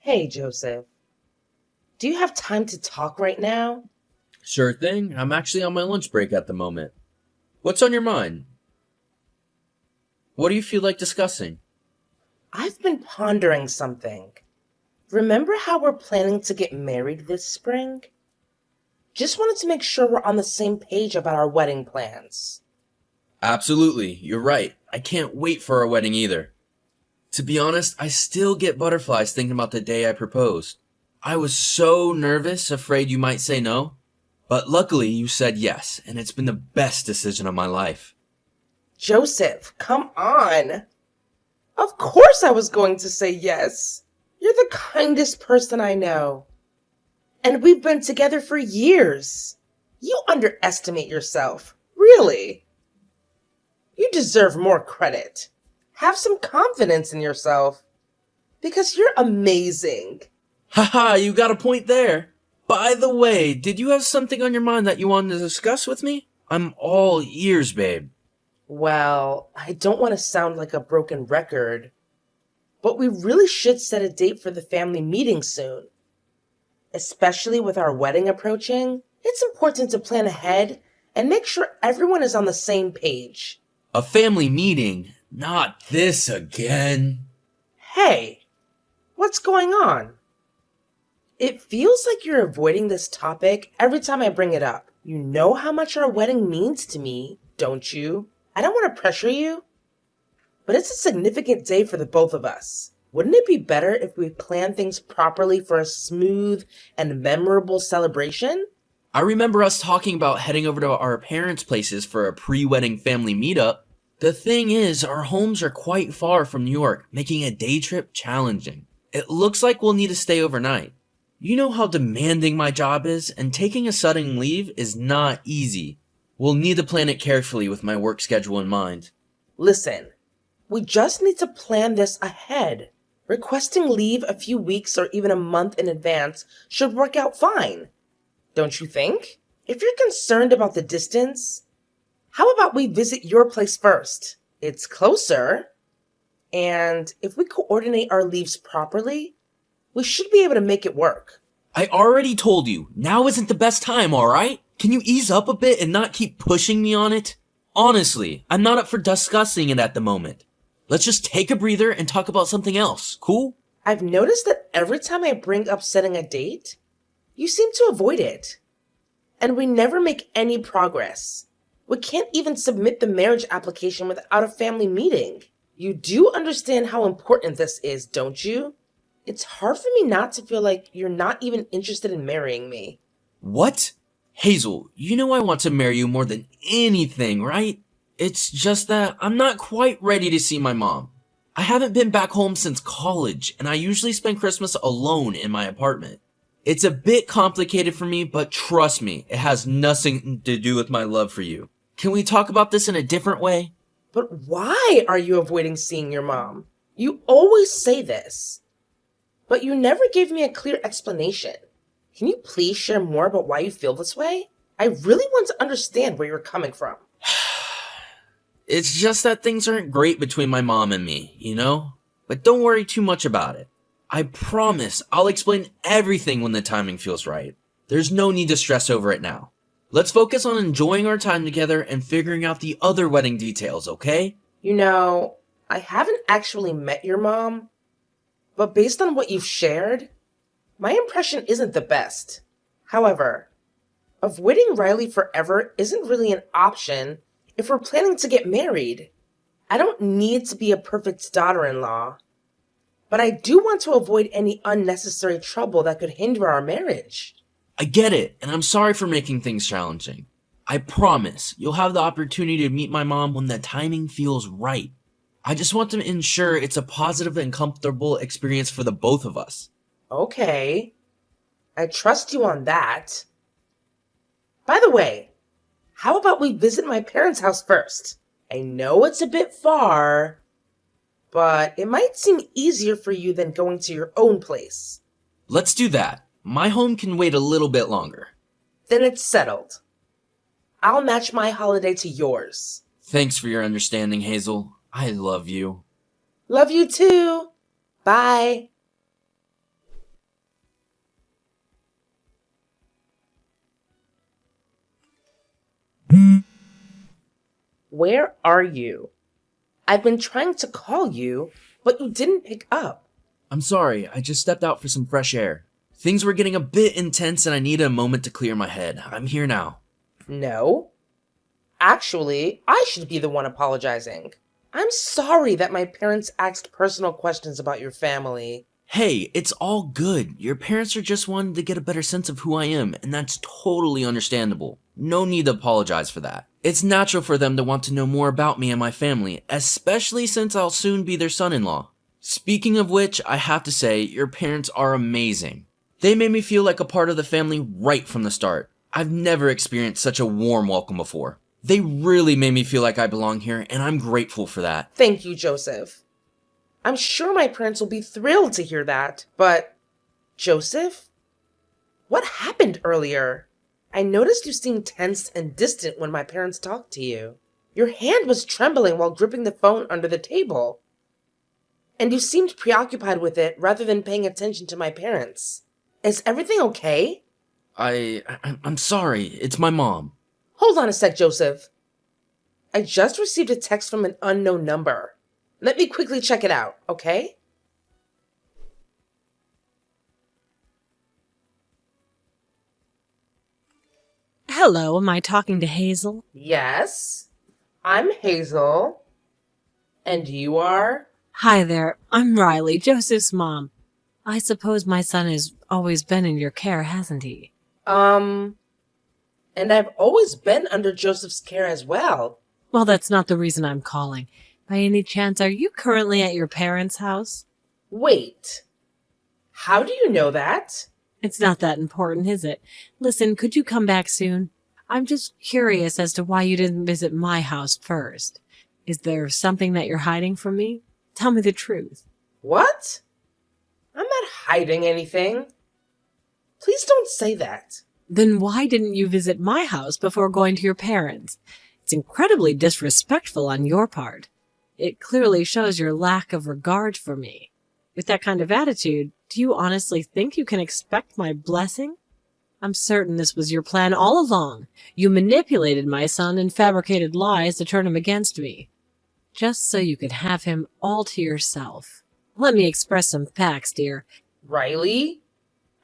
Hey, Joseph. Do you have time to talk right now? Sure thing. I'm actually on my lunch break at the moment. What's on your mind? What do you feel like discussing? I've been pondering something. Remember how we're planning to get married this spring? Just wanted to make sure we're on the same page about our wedding plans. Absolutely, you're right. I can't wait for our wedding either. To be honest, I still get butterflies thinking about the day I proposed. I was so nervous, afraid you might say no. But luckily, you said yes, and it's been the best decision of my life. Joseph, come on. Of course I was going to say yes. You're the kindest person I know. And we've been together for years. You underestimate yourself. Really. You deserve more credit. Have some confidence in yourself. Because you're amazing. Haha, you got a point there. By the way, did you have something on your mind that you wanted to discuss with me? I'm all ears, babe. Well, I don't want to sound like a broken record, but we really should set a date for the family meeting soon. Especially with our wedding approaching, it's important to plan ahead and make sure everyone is on the same page. A family meeting? Not this again. Hey, what's going on? It feels like you're avoiding this topic every time I bring it up. You know how much our wedding means to me, don't you? I don't want to pressure you, but it's a significant day for the both of us. Wouldn't it be better if we planned things properly for a smooth and memorable celebration? I remember us talking about heading over to our parents' places for a pre-wedding family meetup. The thing is, our homes are quite far from New York, making a day trip challenging. It looks like we'll need to stay overnight. You know how demanding my job is, and taking a sudden leave is not easy. We'll need to plan it carefully with my work schedule in mind. Listen, we just need to plan this ahead. Requesting leave a few weeks or even a month in advance should work out fine. Don't you think? If you're concerned about the distance, how about we visit your place first? It's closer. And if we coordinate our leaves properly, we should be able to make it work. I already told you, now isn't the best time, alright? Can you ease up a bit and not keep pushing me on it? Honestly, I'm not up for discussing it at the moment. Let's just take a breather and talk about something else, cool? I've noticed that every time I bring up setting a date, you seem to avoid it. And we never make any progress. We can't even submit the marriage application without a family meeting. You do understand how important this is, don't you? It's hard for me not to feel like you're not even interested in marrying me. What? Hazel, you know I want to marry you more than anything, right? It's just that I'm not quite ready to see my mom. I haven't been back home since college, and I usually spend Christmas alone in my apartment. It's a bit complicated for me, but trust me, it has nothing to do with my love for you. Can we talk about this in a different way? But why are you avoiding seeing your mom? You always say this, but you never gave me a clear explanation. Can you please share more about why you feel this way? I really want to understand where you're coming from. It's just that things aren't great between my mom and me, you know? But don't worry too much about it. I promise I'll explain everything when the timing feels right. There's no need to stress over it now. Let's focus on enjoying our time together and figuring out the other wedding details, okay? You know, I haven't actually met your mom, but based on what you've shared, my impression isn't the best. However, avoiding Riley forever isn't really an option if we're planning to get married. I don't need to be a perfect daughter-in-law, but I do want to avoid any unnecessary trouble that could hinder our marriage. I get it, and I'm sorry for making things challenging. I promise you'll have the opportunity to meet my mom when the timing feels right. I just want to ensure it's a positive and comfortable experience for the both of us. Okay, I trust you on that. By the way, how about we visit my parents' house first? I know it's a bit far, but it might seem easier for you than going to your own place. Let's do that. My home can wait a little bit longer. Then it's settled. I'll match my holiday to yours. Thanks for your understanding, Hazel. I love you. Love you too. Bye. Where are you? I've been trying to call you, but you didn't pick up. I'm sorry, I just stepped out for some fresh air. Things were getting a bit intense and I needed a moment to clear my head. I'm here now. No. Actually, I should be the one apologizing. I'm sorry that my parents asked personal questions about your family. Hey, it's all good. Your parents are just wanting to get a better sense of who I am, and that's totally understandable. No need to apologize for that. It's natural for them to want to know more about me and my family, especially since I'll soon be their son-in-law. Speaking of which, I have to say, your parents are amazing. They made me feel like a part of the family right from the start. I've never experienced such a warm welcome before. They really made me feel like I belong here, and I'm grateful for that. Thank you, Joseph. I'm sure my parents will be thrilled to hear that, but... Joseph? What happened earlier? I noticed you seemed tense and distant when my parents talked to you. Your hand was trembling while gripping the phone under the table. And you seemed preoccupied with it rather than paying attention to my parents. Is everything okay? I'm sorry. It's my mom. Hold on a sec, Joseph. I just received a text from an unknown number. Let me quickly check it out, okay? Hello, am I talking to Hazel? Yes, I'm Hazel. And you are? Hi there, I'm Riley, Joseph's mom. I suppose my son has always been in your care, hasn't he? And I've always been under Joseph's care as well. Well, that's not the reason I'm calling. By any chance, are you currently at your parents' house? Wait, how do you know that? It's not that important, is it? Listen, could you come back soon? I'm just curious as to why you didn't visit my house first. Is there something that you're hiding from me? Tell me the truth. What? I'm not hiding anything. Please don't say that. Then why didn't you visit my house before going to your parents'? It's incredibly disrespectful on your part. It clearly shows your lack of regard for me. With that kind of attitude, do you honestly think you can expect my blessing? I'm certain this was your plan all along. You manipulated my son and fabricated lies to turn him against me, just so you could have him all to yourself. Let me express some facts, dear. Riley?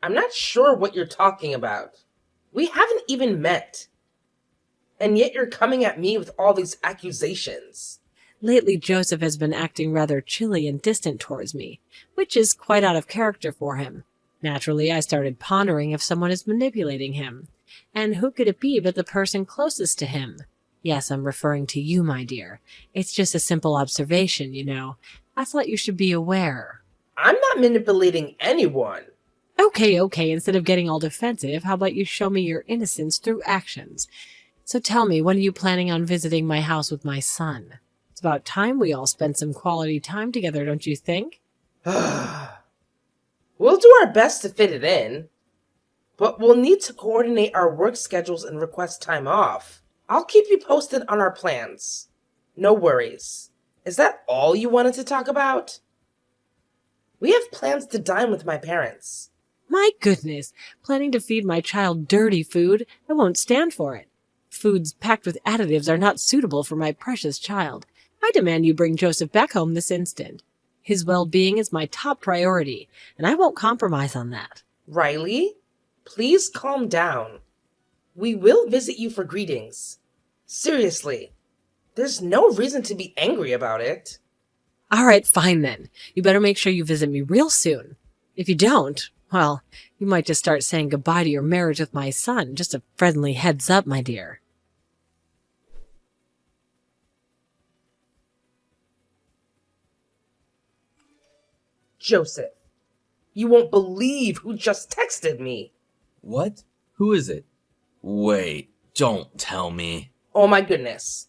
I'm not sure what you're talking about. We haven't even met. And yet you're coming at me with all these accusations. Lately, Joseph has been acting rather chilly and distant towards me, which is quite out of character for him. Naturally, I started pondering if someone is manipulating him. And who could it be but the person closest to him? Yes, I'm referring to you, my dear. It's just a simple observation, you know. I thought you should be aware. I'm not manipulating anyone. Okay, instead of getting all defensive, how about you show me your innocence through actions? So tell me, when are you planning on visiting my house with my son? It's about time we all spent some quality time together, don't you think? We'll do our best to fit it in, but we'll need to coordinate our work schedules and request time off. I'll keep you posted on our plans. No worries. Is that all you wanted to talk about? We have plans to dine with my parents. My goodness, planning to feed my child dirty food? I won't stand for it. Foods packed with additives are not suitable for my precious child. I demand you bring Joseph back home this instant. His well-being is my top priority, and I won't compromise on that. Riley, please calm down. We will visit you for greetings. Seriously, there's no reason to be angry about it. All right, fine then. You better make sure you visit me real soon. If you don't, well, you might just start saying goodbye to your marriage with my son. Just a friendly heads up, my dear. Joseph, you won't believe who just texted me. What? Who is it? Wait, don't tell me. Oh my goodness.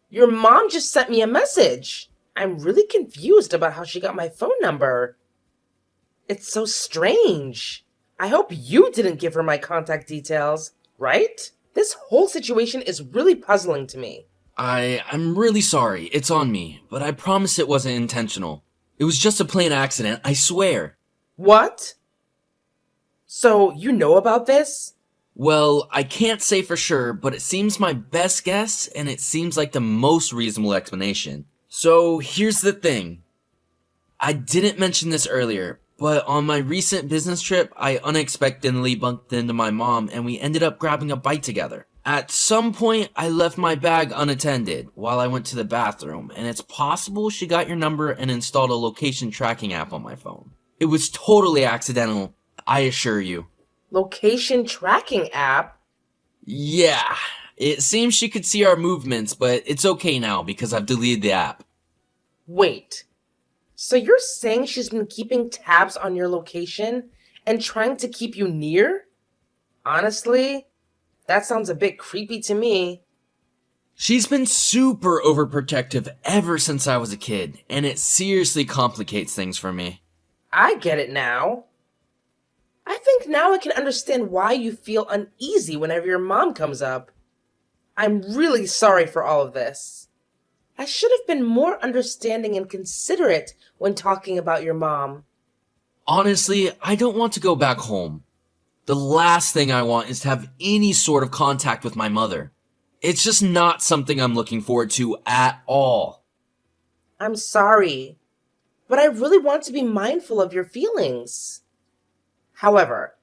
Your mom just sent me a message. I'm really confused about how she got my phone number. It's so strange. I hope you didn't give her my contact details, right? This whole situation is really puzzling to me. I'm really sorry. It's on me, but I promise it wasn't intentional. It was just a plain accident, I swear. What? So you know about this? Well, I can't say for sure, but it seems my best guess, and it seems like the most reasonable explanation. So, here's the thing. I didn't mention this earlier, but on my recent business trip, I unexpectedly bumped into my mom, and we ended up grabbing a bite together. At some point, I left my bag unattended while I went to the bathroom, and it's possible she got your number and installed a location tracking app on my phone. It was totally accidental, I assure you. Location tracking app? Yeah, it seems she could see our movements, but it's okay now because I've deleted the app. Wait. So you're saying she's been keeping tabs on your location and trying to keep you near? Honestly, that sounds a bit creepy to me. She's been super overprotective ever since I was a kid, and it seriously complicates things for me. I get it now. I think now I can understand why you feel uneasy whenever your mom comes up. I'm really sorry for all of this. I should have been more understanding and considerate when talking about your mom. Honestly, I don't want to go back home. The last thing I want is to have any sort of contact with my mother. It's just not something I'm looking forward to at all. I'm sorry, but I really want to be mindful of your feelings. However,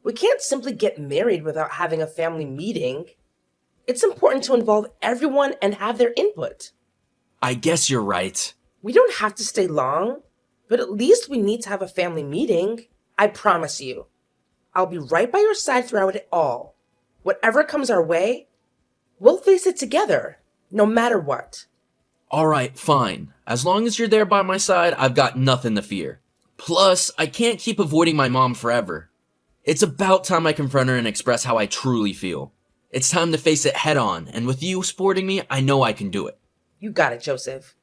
we can't simply get married without having a family meeting. It's important to involve everyone and have their input. I guess you're right. We don't have to stay long, but at least we need to have a family meeting. I promise you. I'll be right by your side throughout it all. Whatever comes our way, we'll face it together, no matter what. Alright, fine. As long as you're there by my side, I've got nothing to fear. Plus, I can't keep avoiding my mom forever. It's about time I confront her and express how I truly feel. It's time to face it head on, and with you supporting me, I know I can do it. You got it, Joseph.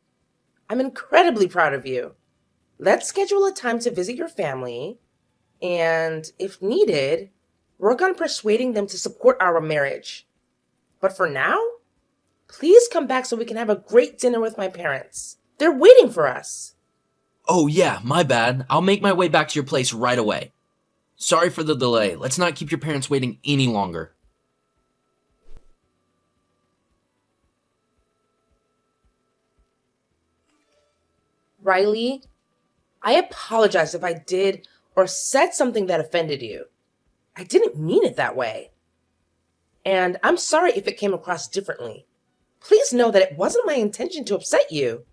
I'm incredibly proud of you. Let's schedule a time to visit your family, and if needed, work on persuading them to support our marriage. But for now, please come back so we can have a great dinner with my parents. They're waiting for us. Oh yeah, my bad. I'll make my way back to your place right away. Sorry for the delay. Let's not keep your parents waiting any longer. Riley, I apologize if I did or said something that offended you. I didn't mean it that way. And I'm sorry if it came across differently. Please know that it wasn't my intention to upset you.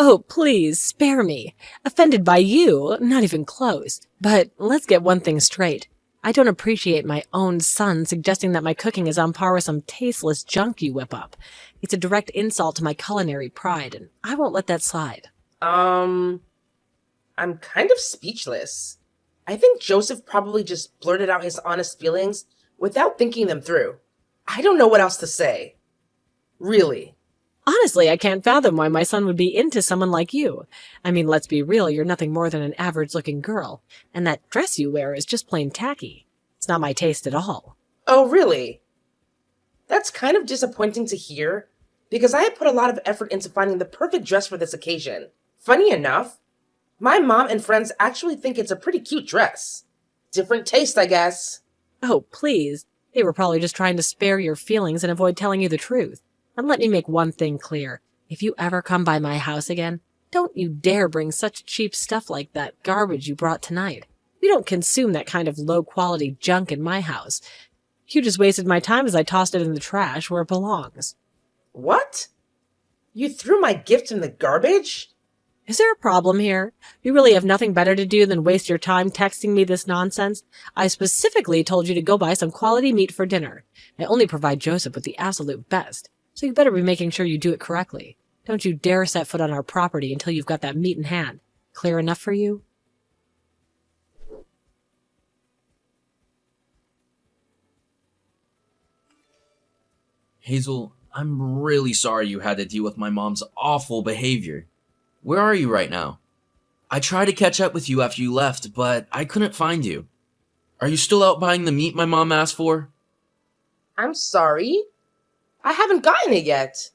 Oh, please, spare me. Offended by you? Not even close. But let's get one thing straight. I don't appreciate my own son suggesting that my cooking is on par with some tasteless junk you whip up. It's a direct insult to my culinary pride, and I won't let that slide. I'm kind of speechless. I think Joseph probably just blurted out his honest feelings without thinking them through. I don't know what else to say. Really. Honestly, I can't fathom why my son would be into someone like you. I mean, let's be real, you're nothing more than an average-looking girl, and that dress you wear is just plain tacky. It's not my taste at all. Oh, really? That's kind of disappointing to hear, because I had put a lot of effort into finding the perfect dress for this occasion. Funny enough, my mom and friends actually think it's a pretty cute dress. Different taste, I guess. Oh, please. They were probably just trying to spare your feelings and avoid telling you the truth. And let me make one thing clear. If you ever come by my house again, don't you dare bring such cheap stuff like that garbage you brought tonight. We don't consume that kind of low-quality junk in my house. You just wasted my time as I tossed it in the trash where it belongs. What? You threw my gift in the garbage? Is there a problem here? You really have nothing better to do than waste your time texting me this nonsense? I specifically told you to go buy some quality meat for dinner. I only provide Joseph with the absolute best, so you better be making sure you do it correctly. Don't you dare set foot on our property until you've got that meat in hand. Clear enough for you? Hazel, I'm really sorry you had to deal with my mom's awful behavior. Where are you right now? I tried to catch up with you after you left, but I couldn't find you. Are you still out buying the meat my mom asked for? I'm sorry. I haven't gotten it yet.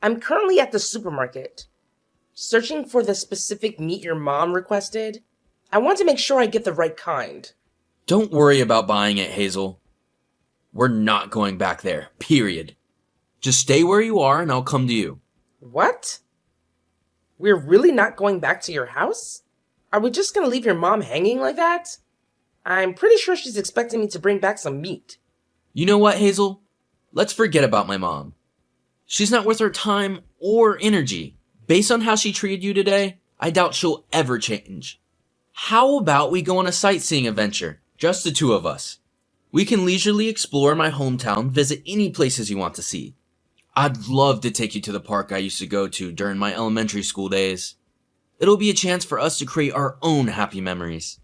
I'm currently at the supermarket, searching for the specific meat your mom requested. I want to make sure I get the right kind. Don't worry about buying it, Hazel. We're not going back there, period. Just stay where you are and I'll come to you. What? We're really not going back to your house? Are we just gonna leave your mom hanging like that? I'm pretty sure she's expecting me to bring back some meat. You know what, Hazel? Let's forget about my mom. She's not worth her time or energy. Based on how she treated you today, I doubt she'll ever change. How about we go on a sightseeing adventure, just the two of us? We can leisurely explore my hometown, visit any places you want to see. I'd love to take you to the park I used to go to during my elementary school days. It'll be a chance for us to create our own happy memories.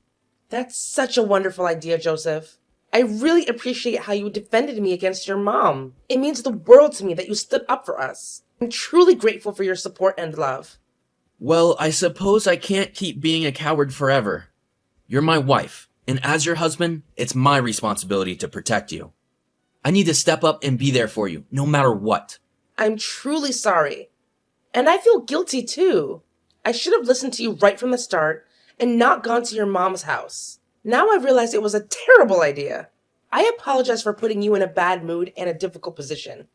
That's such a wonderful idea, Joseph. I really appreciate how you defended me against your mom. It means the world to me that you stood up for us. I'm truly grateful for your support and love. Well, I suppose I can't keep being a coward forever. You're my wife, and as your husband, it's my responsibility to protect you. I need to step up and be there for you, no matter what. I'm truly sorry. And I feel guilty too. I should have listened to you right from the start and not gone to your mom's house. Now I realize it was a terrible idea. I apologize for putting you in a bad mood and a difficult position.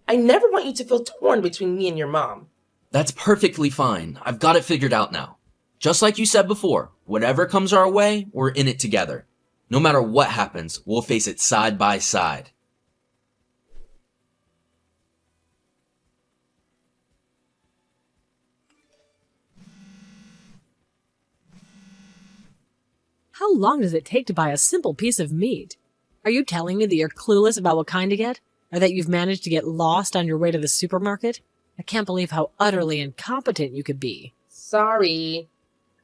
I never want you to feel torn between me and your mom. That's perfectly fine. I've got it figured out now. Just like you said before, whatever comes our way, we're in it together. No matter what happens, we'll face it side by side. How long does it take to buy a simple piece of meat? Are you telling me that you're clueless about what kind to get? Or that you've managed to get lost on your way to the supermarket? I can't believe how utterly incompetent you could be. Sorry.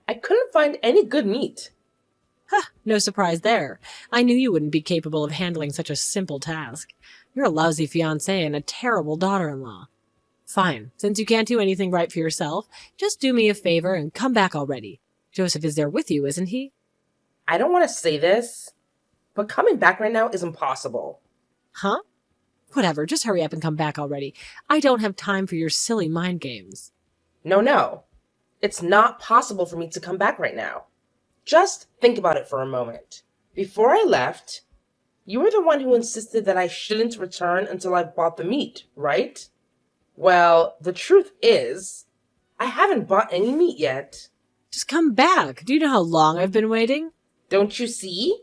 I couldn't find any good meat. Huh, no surprise there. I knew you wouldn't be capable of handling such a simple task. You're a lousy fiancé and a terrible daughter-in-law. Fine, since you can't do anything right for yourself, just do me a favor and come back already. Joseph is there with you, isn't he? I don't want to say this, but coming back right now is impossible. Huh? Whatever, just hurry up and come back already. I don't have time for your silly mind games. No. It's not possible for me to come back right now. Just think about it for a moment. Before I left, you were the one who insisted that I shouldn't return until I bought the meat, right? Well, the truth is, I haven't bought any meat yet. Just come back. Do you know how long I've been waiting? Don't you see?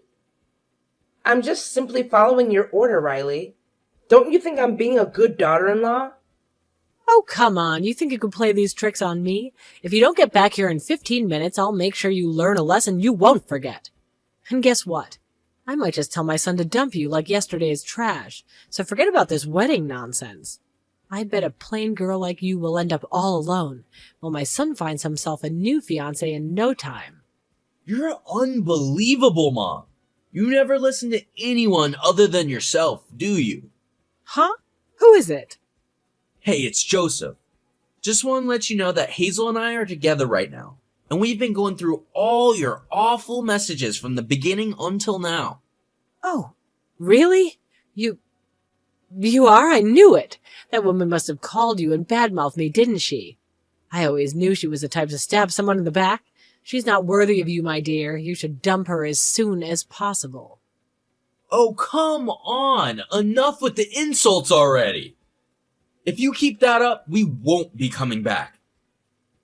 I'm just simply following your order, Riley. Don't you think I'm being a good daughter-in-law? Oh, come on. You think you could play these tricks on me? If you don't get back here in 15 minutes, I'll make sure you learn a lesson you won't forget. And guess what? I might just tell my son to dump you like yesterday's trash. So forget about this wedding nonsense. I bet a plain girl like you will end up all alone, while my son finds himself a new fiancé in no time. You're unbelievable, Mom. You never listen to anyone other than yourself, do you? Huh? Who is it? Hey, it's Joseph. Just want to let you know that Hazel and I are together right now, and we've been going through all your awful messages from the beginning until now. Oh, really? You are? I knew it. That woman must have called you and badmouthed me, didn't she? I always knew she was the type to stab someone in the back. She's not worthy of you, my dear. You should dump her as soon as possible. Oh, come on! Enough with the insults already! If you keep that up, we won't be coming back.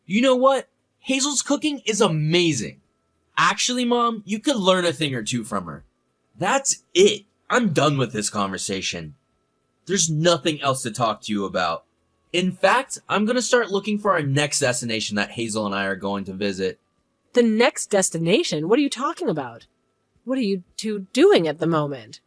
You know what? Hazel's cooking is amazing. Actually, Mom, you could learn a thing or two from her. That's it. I'm done with this conversation. There's nothing else to talk to you about. In fact, I'm gonna start looking for our next destination that Hazel and I are going to visit. The next destination? What are you talking about? What are you two doing at the moment?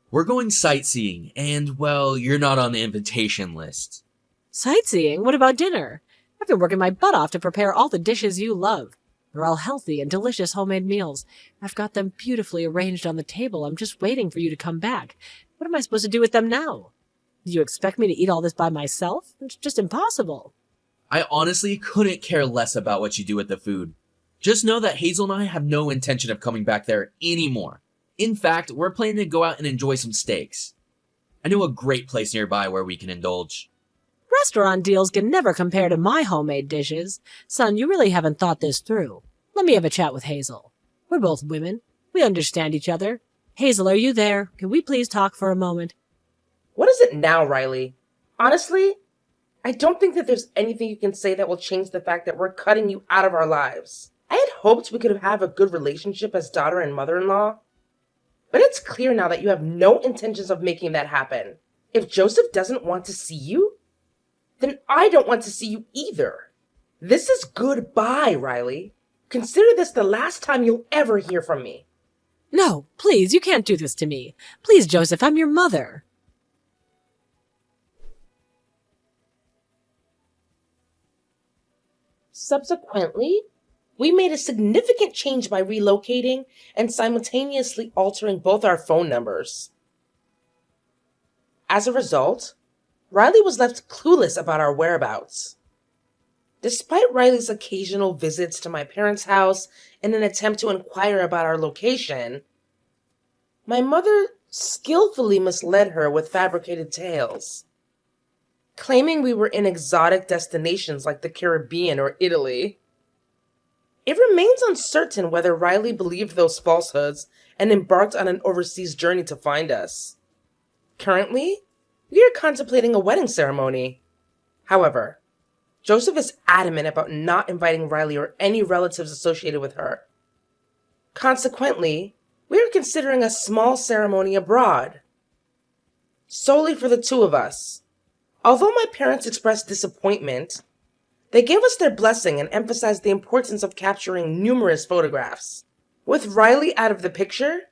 We're going sightseeing, and, well, you're not on the invitation list. Sightseeing? What about dinner? I've been working my butt off to prepare all the dishes you love. They're all healthy and delicious homemade meals. I've got them beautifully arranged on the table. I'm just waiting for you to come back. What am I supposed to do with them now? Do you expect me to eat all this by myself? It's just impossible. I honestly couldn't care less about what you do with the food. Just know that Hazel and I have no intention of coming back there anymore. In fact, we're planning to go out and enjoy some steaks. I know a great place nearby where we can indulge. Restaurant deals can never compare to my homemade dishes. Son, you really haven't thought this through. Let me have a chat with Hazel. We're both women. We understand each other. Hazel, are you there? Can we please talk for a moment? What is it now, Riley? Honestly, I don't think that there's anything you can say that will change the fact that we're cutting you out of our lives. I had hoped we could have a good relationship as daughter and mother-in-law, but it's clear now that you have no intentions of making that happen. If Joseph doesn't want to see you, then I don't want to see you either. This is goodbye, Riley. Consider this the last time you'll ever hear from me. No, please, you can't do this to me. Please, Joseph, I'm your mother. Subsequently, we made a significant change by relocating and simultaneously altering both our phone numbers. As a result, Riley was left clueless about our whereabouts. Despite Riley's occasional visits to my parents' house in an attempt to inquire about our location, my mother skillfully misled her with fabricated tales, claiming we were in exotic destinations like the Caribbean or Italy. It remains uncertain whether Riley believed those falsehoods and embarked on an overseas journey to find us. Currently, we are contemplating a wedding ceremony. However, Joseph is adamant about not inviting Riley or any relatives associated with her. Consequently, we are considering a small ceremony abroad, solely for the two of us. Although my parents expressed disappointment, they gave us their blessing and emphasized the importance of capturing numerous photographs. With Riley out of the picture,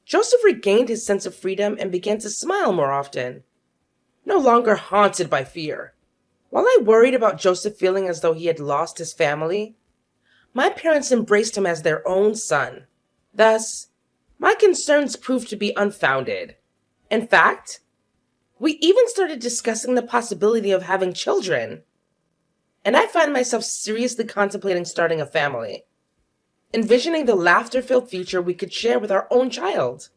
Joseph regained his sense of freedom and began to smile more often, no longer haunted by fear. While I worried about Joseph feeling as though he had lost his family, my parents embraced him as their own son. Thus, my concerns proved to be unfounded. In fact, we even started discussing the possibility of having children, and I find myself seriously contemplating starting a family, envisioning the laughter-filled future we could share with our own child.